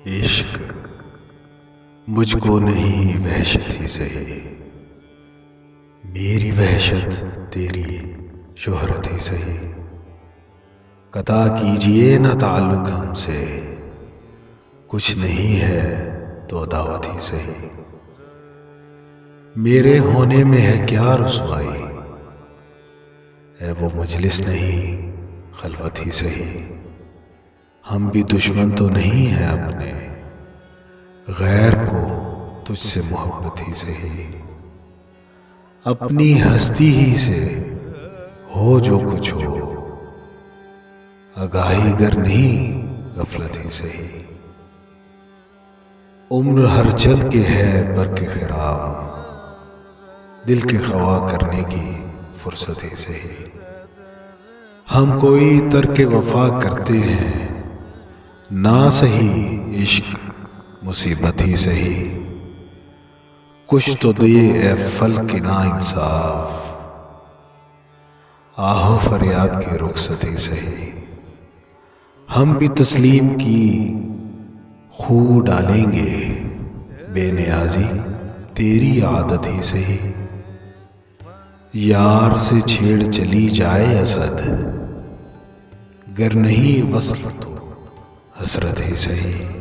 عشق مجھ کو نہیں وحشت ہی سہی، میری وحشت تیری شہرت ہی سہی۔ قطع کیجئے نہ تعلق ہم سے، کچھ نہیں ہے تو دعوت ہی سہی۔ میرے ہونے میں ہے کیا رسوائی، ہے وہ مجلس نہیں خلوت ہی سہی۔ ہم بھی دشمن تو نہیں ہیں اپنے، غیر کو تجھ سے محبت ہی سہی۔ اپنی ہستی ہی سے ہو جو کچھ ہو، آگاہی گر نہیں غفلت ہی سہی۔ عمر ہر چل کے ہے برق خرام، دل کے خوا کرنے کی فرصت ہی سہی۔ ہم کوئی ترک وفا کرتے ہیں، نہ سہی عشق مصیبت ہی سہی۔ کچھ تو دے اے فلک نا انصاف، آہ و فریاد کی رخصت ہی سہی۔ ہم بھی تسلیم کی خو ڈالیں گے، بے نیازی تیری عادت ہی سہی۔ یار سے چھیڑ چلی جائے اسد، گر نہیں وصل تو حسرت ہی سہی۔